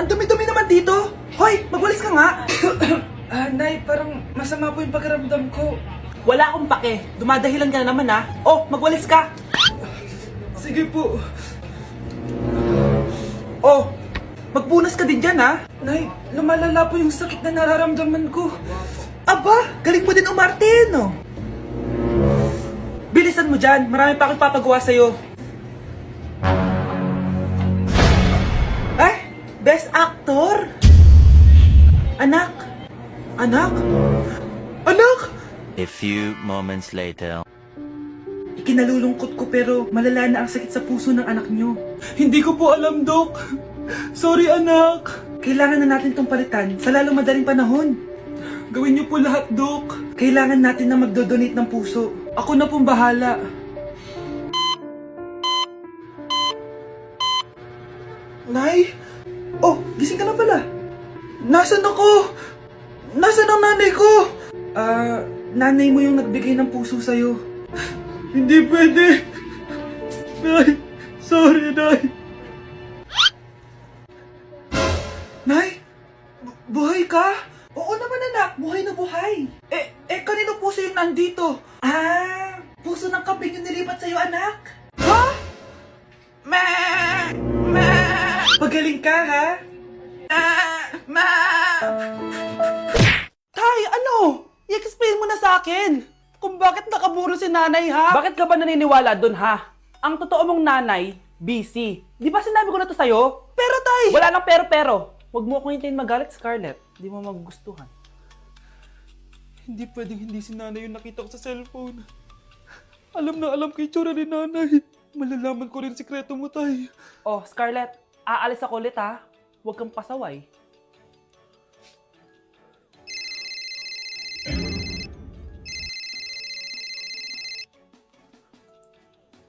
dumi-dumi naman dito. Hoy, magwalis ka nga. Nay, parang masama po yung pakiramdam ko. Wala akong pake. Dumadahilan ka na naman ha. Oh, magwalis ka. Sige po. Oh, magpunas ka din dyan ha. Nay, lumalala po yung sakit na nararamdaman ko. Aba, galing mo din umarte, no? Bilisan mo dyan. Marami pa akong papagawa sa'yo. Best Actor? Anak? Anak? Anak? A few moments later. Ikinalulungkot ko pero malala na ang sakit sa puso ng anak nyo. Hindi ko po alam, Dok. Sorry, anak. Kailangan na natin tong palitan sa lalong madaling panahon. Gawin niyo po lahat, Dok. Kailangan natin na magdodonate ng puso. Ako na pong bahala. Nay? Oh, gising ka na pala. Nasaan ako? Nasaan ang nanay ko? Nanay mo yung nagbigay ng puso sa'yo. Hindi pwede. Nay, sorry, Nay. Nay? Buhay ka? Oo naman, anak. Buhay na buhay. Kanino puso yung nandito? Puso ng kambing yung nilipat sa'yo, anak. Ha? Magaling ka, ha? Tay, ano? I-explain mo na sa akin kung bakit nakaburo si nanay, ha? Bakit ka ba naniniwala dun, ha? Ang totoo mong nanay, busy. Di ba sinabi ko na to sa'yo? Pero, tay! Wala nang pero. Huwag mo akong hintayin magalit, Scarlett. Di mo magugustuhan. Hindi pwedeng hindi si nanay yung nakita ko sa cellphone. Alam na alam ko yung tsura ni nanay. Malalaman ko rin sikreto mo, tay. Oh, Scarlett, aalis ako ulit, ha? Huwag kang pasaway.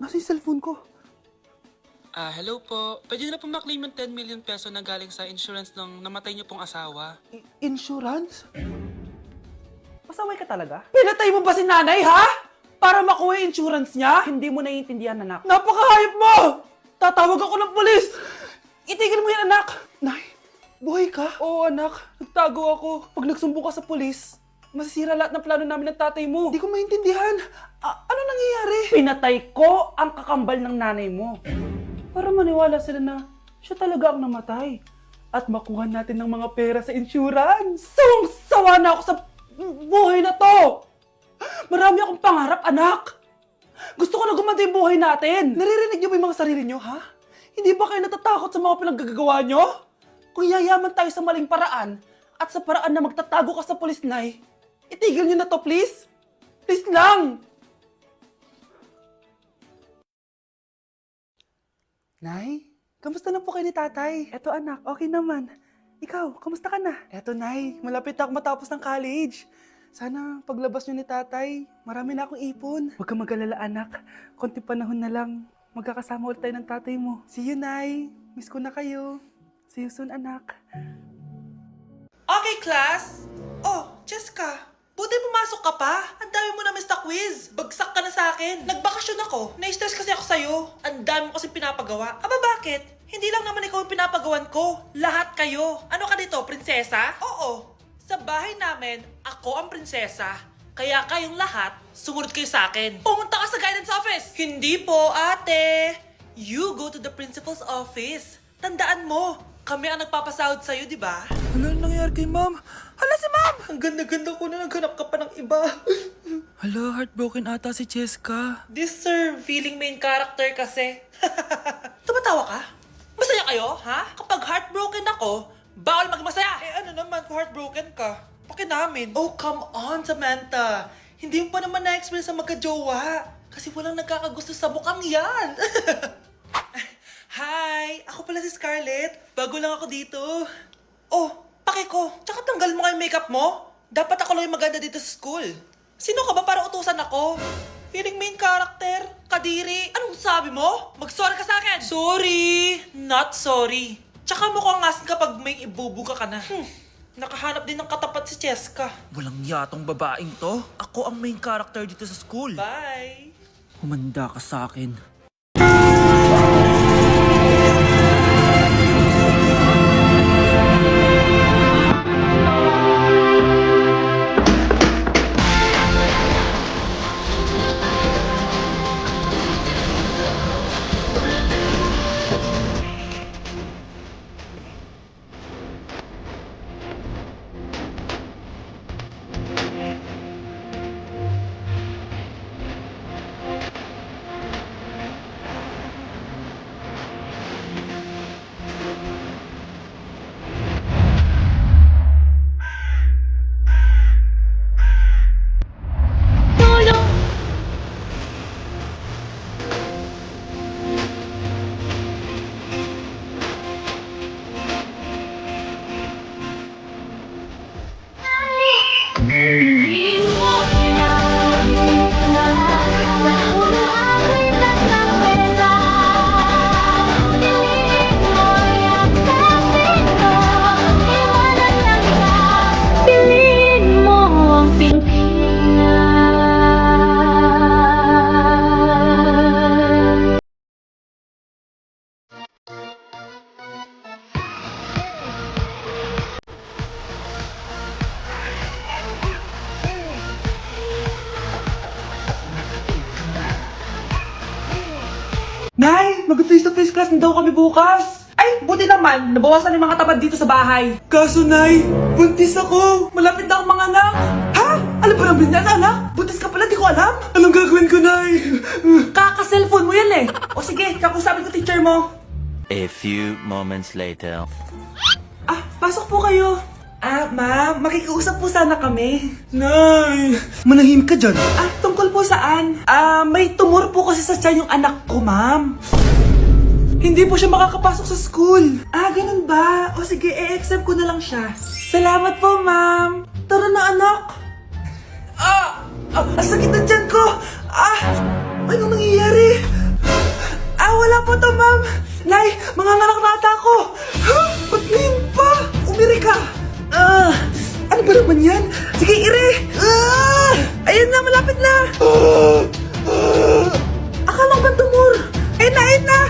Nasa yung cellphone ko? Hello po. Pwede na po maklaim yung 10 million peso na galing sa insurance ng namatay niyo pong asawa. Insurance? Pasaway ka talaga? Pinatay mo ba si nanay, ha? Para makuha yung insurance niya? Hindi mo naiintindihan, anak. Napakahayop mo! Tatawag ako ng pulis! Itigil mo yan, anak! Nay, buhay ka? Oo, anak. Nagtago ako. Pag nagsumbong ka sa pulis, masisira lahat ng plano namin ng tatay mo. Hindi ko maintindihan. Ano nangyayari? Pinatay ko ang kakambal ng nanay mo. Para maniwala sila na siya talaga ang namatay. At makuha natin ng mga pera sa insurance. Sawang-sawa na ako sa buhay na to! Marami akong pangarap, anak! Gusto ko na gumanda yung buhay natin! Naririnig niyo ba yung mga sarili niyo, ha? Hindi ba kayo natatakot sa mga pinaggagawa niyo? Kung yayaman tayo sa maling paraan at sa paraan na magtatago ka sa pulis, Nay, itigil niyo na to, please! Please lang! Nay, kamusta na po kayo ni tatay? Eto anak, okay naman. Ikaw, kamusta ka na? Eto Nay, malapit na ako matapos ng college. Sana paglabas niyo ni tatay, marami na akong ipon. Huwag kang mag-alala anak, konti panahon na lang. Magkakasama ulit tayo ng tatay mo. See you, Nay. Miss ko na kayo. See you soon, anak. Okay, class. Oh, Jessica. Buti pumasok ka pa. Ang dami mo na miss na quiz. Bagsak ka na sa akin. Nagbakasyon ako. Na-stress kasi ako sa'yo. Ang dami mo kasi pinapagawa. Aba, bakit? Hindi lang naman ikaw yung pinapagawan ko. Lahat kayo. Ano ka dito, prinsesa? Oo. Sa bahay namin, ako ang prinsesa. Kaya kayong lahat, sumunod kayo sa akin. Pumunta ka sa guidance office. Hindi po, ate. You go to the principal's office. Tandaan mo, kami ang nagpapasahod sa'yo, di ba? Ano nangyayari kay ma'am? Hala si ma'am! Ang ganda-ganda ko na naghanap ka pa ng iba. Hala, heartbroken ata si Cheska. This sir, feeling main character kasi. Tumatawa ka? Masaya kayo, ha? Kapag heartbroken ako, bawal maging masaya. Ano naman kung heartbroken ka? Pakinamin. Oh, come on, Samantha. Hindi mo pa naman na-experience sa magka-jowa. Kasi walang nagkakagusto sa mukhang yan. Hi! Ako pala si Scarlett. Bago lang ako dito. Oh, pake ko. Tsaka tanggal mo nga yung makeup mo. Dapat ako lang yung maganda dito sa school. Sino ka ba para utusan ako? Feeling main character? Kadiri? Anong sabi mo? Mag-sorry ka sa akin! Sorry! Not sorry. Tsaka mukhang asin kapag may ibubuga ka na. Nakahanap din ng katapat si Cheska. Walang yatong babaeng to. Ako ang main character dito sa school. Bye! Humanda ka sa akin. Mag-face-to-face class na daw kami bukas. Ay, buti naman. Nabawasan yung mga tamad dito sa bahay. Kaso, Nay, buntis ako. Malapit na akong mga anak. Ha? Alam ba namin yan, anak? Buntis ka pala, di ko alam. Anong gagawin ko, Nay? Kaka-cellphone mo yan eh. O sige, kakusapin ko teacher mo. A few moments later. Ah, pasok po kayo. Ah, ma'am, makikiusap po sana kami. Nay, manahim ka dyan. Ah, tungkol po saan? Ah, may tumor po kasi sa tiyan yung anak ko, ma'am. Hindi po siya makakapasok sa school. Ah, ganun ba? O sige, e-exempt ko na lang siya. Salamat po, ma'am. Tara na, anak. Ang sakit ng tiyan ko. Anong nangyayari? Wala po to, ma'am. Nay, mga nata ko. Ba't ngayon pa? Umiri ka. Ano ba naman yan? Sige, ire! Ayan na, malapit na! Akala ko ba tumor? Ayun na, ayun na!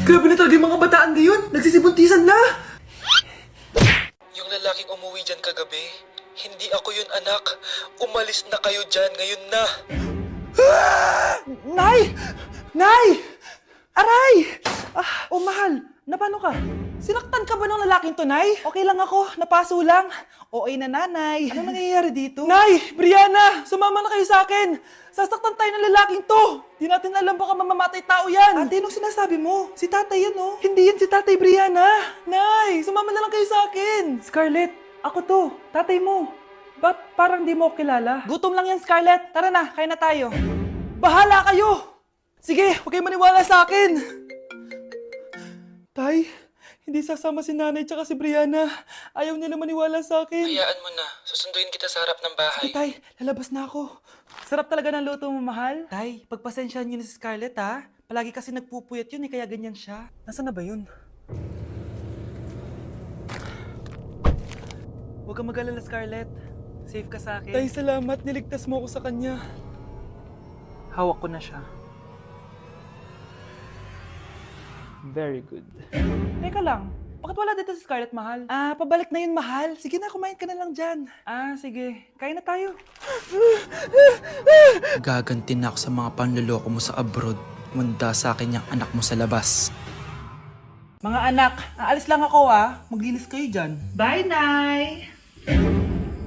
Grabe na talaga yung mga bataan ngayon. Nagsisibuntisan na! Yung lalaking umuwi dyan kagabi, hindi ako yun anak. Umalis na kayo dyan ngayon na. Nay! Nay! Aray! Oh, mahal. Napano ka? Sinaktan ka ba ng lalaking to, Nay? Okay lang ako. Napaso lang. OA na nanay. Ano nangyayari dito? Nay! Brianna! Sumama na kayo sa akin! Sasaktan tayo ng lalaking to! Di natin alam baka mamamatay tao yan! Ate, anong sinasabi mo? Si tatay yan, oh. Hindi yan si tatay, Brianna! Nay! Sumama na lang kayo sa akin! Scarlett! Ako to! Tatay mo! Ba't parang di mo ako kilala? Gutom lang yan, Scarlett! Tara na, kain na tayo! Bahala kayo! Sige, huwag kayo maniwala sa akin! Tay, hindi sasama si nanay tsaka si Brianna. Ayaw nila maniwala sa akin. Hayaan mo na. Susunduin kita sa harap ng bahay. Sige, Tay, lalabas na ako. Sarap talaga ng luto mo, mahal. Tay, pagpasensyahan niyo na si Scarlett, ha? Palagi kasi nagpupuyat yun, kaya ganyan siya. Nasaan na ba yun? Huwag kang mag-alala, Scarlett. Safe ka sa akin. Tay, salamat. Niligtas mo ako sa kanya. Hawak ko na siya. Very good. Teka lang, bakit wala dito si Scarlett, mahal? Pabalik na yun, mahal. Sige na, kumain ka na lang dyan. Sige. Kain na tayo. Gaganti na ako sa mga panluloko mo sa abroad. Munda sa akin yung anak mo sa labas. Mga anak, aalis lang ako, Maglinis kayo dyan. Bye, Nay!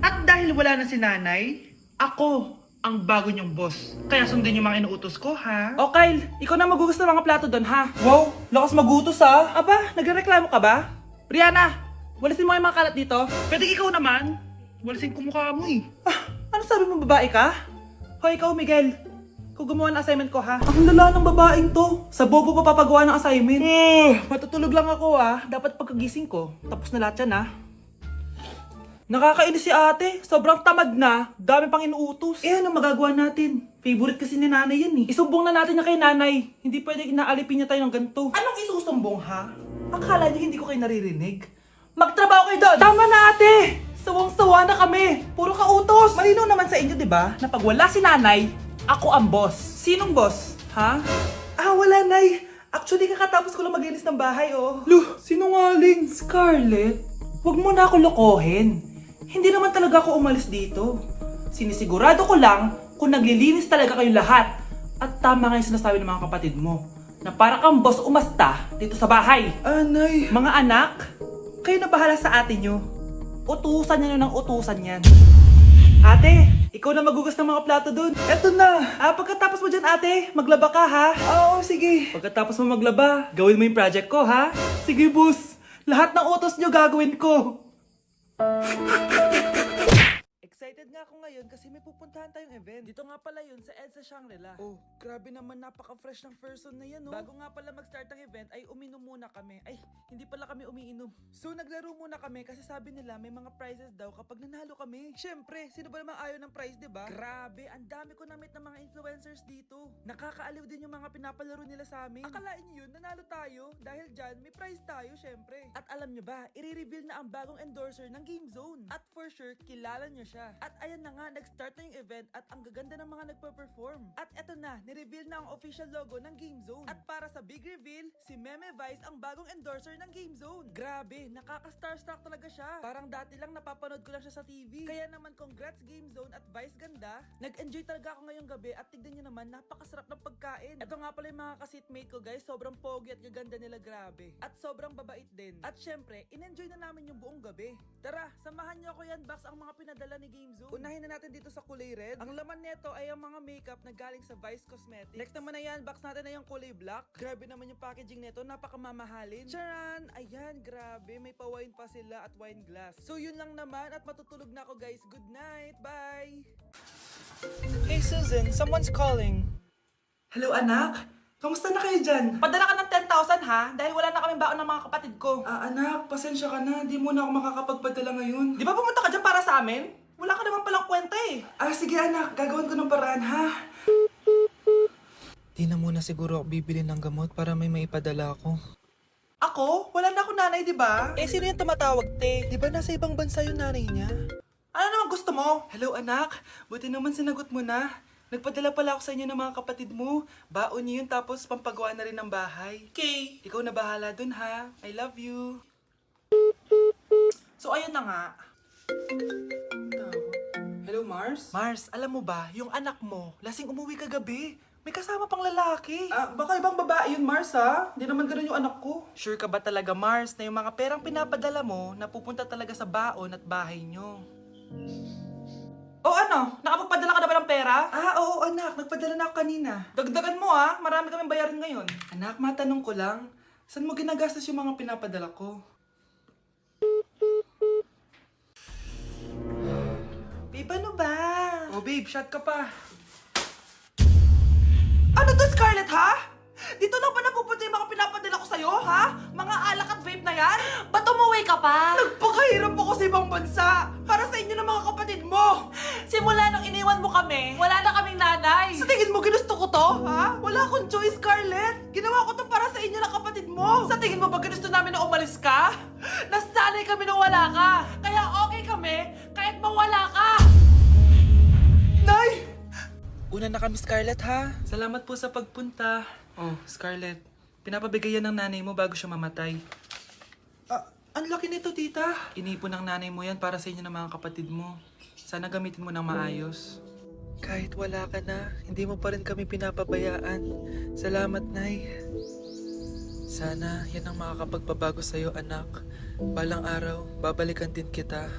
At dahil wala na si Nanay, ako ang bago niyong boss. Kaya sundin yung mga inuutos ko, ha? O Kyle, ikaw na magugas ng mga plato doon, ha? Wow, lakas magutos, ha? Aba, nagrereklamo ka ba? Brianna, walisin mo yung mga kalat dito. Pwede ikaw naman. Walisin ko mukha mo, eh. Ano sabi mo, babae ka? Hoy, ikaw, Miguel. Ikaw gumawa ng assignment ko, ha? Ang lala ng babaeng to. Sa bobo pa papagawa ng assignment. Matutulog lang ako, Dapat pagkagising ko, tapos na lahat yan, Nakakainis si ate. Sobrang tamad na. Dami pang inuutos. Ano magagawa natin? Favorite kasi ni nanay yan, Isumbong na natin niya kay nanay. Hindi pwede inaalipin niya tayo ng ganito. Anong isusumbong, ha? Akala niyo hindi ko kayo naririnig? Magtrabaho kayo doon! Tama na, ate! Sawang-sawa na kami. Puro kautos. Malinaw naman sa inyo, di ba? Na pag wala si nanay, ako ang boss. Sinong boss? Ha? Wala, nay. Actually, kakatapos ko lang maglinis ng bahay, oh. Luh, sinungaling. Scarlett, huwag mo na ako lokohin. Hindi naman talaga ako umalis dito. Sinisigurado ko lang kung naglilinis talaga kayong lahat. At tama nga yung sinasabi ng mga kapatid mo. Na para kang boss umasta dito sa bahay. Anay. Mga anak, kayo na bahala sa ate nyo. Utusan nyo ng utusan yan. Ate, ikaw na magugas ng mga plato dun. Eto na. Pagkatapos mo dyan, ate, maglaba ka, ha? Oo, sige. Pagkatapos mo maglaba, gawin mo yung project ko, ha? Sige, boss. Lahat ng utos nyo gagawin ko. Excited nga ako ngayon kasi may pupuntahan tayong event. Dito nga pala yun sa EDSA Shangri-La. Oh, grabe naman, napaka-fresh ng person na yan, Bago nga pala mag-start ang event ay uminom muna kami. Ay, hindi pala kami umiinom. So naglaro muna kami kasi sabi nila may mga prizes daw kapag nanalo kami. Syempre, sino ba naman ayaw ng prize, diba? Grabe, ang dami ko na-meet ng mga influencers dito. Nakakaaliw din yung mga pinapalaro nila sa amin. Akalain nyo yun, nanalo tayo. Dahil dyan, may prize tayo, syempre. At alam nyo ba, i-reveal na ang bagong endorser ng Game Zone. At for sure, kilala nyo siya. At ayan na nga, nag-start na yung event at ang gaganda ng mga nagpa-perform. At eto na, nireveal na ang official logo ng Game Zone. At para sa big reveal, si Meme Vice ang bagong endorser ng Game Zone. Grabe, nakaka-starstruck talaga siya. Parang dati lang napapanood ko lang siya sa TV. Kaya naman congrats Game Zone at Vice ganda. Nag-enjoy talaga ako ngayong gabi at tignan nyo naman, napakasarap ng pagkain. Ito nga pala yung mga ka-seatmate ko guys, sobrang pogi at gaganda nila, grabe. At sobrang babait din. At syempre, in-enjoy na namin yung buong gabi. Tara, samahan nyo ako yan box ang mga pinadala ni Game Zone. Unahin na natin dito sa kulay red. Ang laman nito ay ang mga makeup na galing sa Vice Cosmetics. Next naman na yan, box natin na yung kulay black. Grabe naman yung packaging nito, napakamamahalin. Charan! Ayan, grabe, may pa-wine pa sila at wine glass. So yun lang naman at matutulog na ako guys. Good night, bye! Hey Susan, someone's calling. Hello anak, kamusta na kayo dyan? Padala ka ng 10,000 ha, dahil wala na kaming baon ng mga kapatid ko. Anak, pasensya ka na, di mo na ako makakapagpadala ngayon. Di ba pumunta ka dyan para sa amin? Wala ka naman palang kwenta eh. Sige anak, gagawin ko ng paraan ha. Di na muna siguro ako bibili ng gamot para may maipadala ako. Ako? Wala na ako nanay, di ba? Eh, sino yung tumatawag, te? Di ba nasa ibang bansa yung nanay niya? Ano naman gusto mo? Hello anak, buti naman sinagot mo na. Nagpadala pala ako sa inyo ng mga kapatid mo. Baon niyo yun tapos pampagawa na rin ng bahay. Okay. Ikaw na bahala dun ha. I love you. So, ayun na nga. Hello Mars? Mars, alam mo ba, yung anak mo, lasing umuwi kagabi. May kasama pang lalaki. Baka ibang babae yun Mars ha. Hindi naman ganun yung anak ko. Sure ka ba talaga, Mars, na yung mga perang pinapadala mo napupunta talaga sa baon at bahay nyo? O ano? Nakapagpadala ka na ba ng pera? Oo anak, nagpadala na ako kanina. Dagdagan mo ah, marami kaming bayarin ngayon. Anak, matanong ko lang, saan mo ginagastos yung mga pinapadala ko? Babe, ano ba? Oh babe, shot ka pa. Ano to, Scarlett, ha? Dito na ba napupunta yung mga pinapadala ko sa'yo, ha? Mga alak at vape na yan? Ba't umuwi ka pa? Nagpakahirap ako sa ibang bansa para sa inyo ng mga kapatid mo. Simula nung iniwan mo kami, wala na kaming nanay. Sa tingin mo ginusto ko to, ha? Wala akong choice, Scarlett. Ginawa ko to para sa inyo ng kapatid mo. Sa tingin mo ba ginusto namin na umalis ka? Nasanay kami na wala ka. Kaya okay kami kahit mawala ka. Nay! Una na kami Scarlett ha. Salamat po sa pagpunta. Oh, Scarlett, pinapabigay yan ng nanay mo bago siya mamatay. Ang laki nito, tita. Inipon ng nanay mo yan para sa inyo ng mga kapatid mo. Sana gamitin mo ng maayos. Kahit wala ka na, hindi mo pa rin kami pinapabayaan. Salamat, Nay. Sana yan ang makakapagpabago sa'yo, anak. Balang araw, babalikan din kita.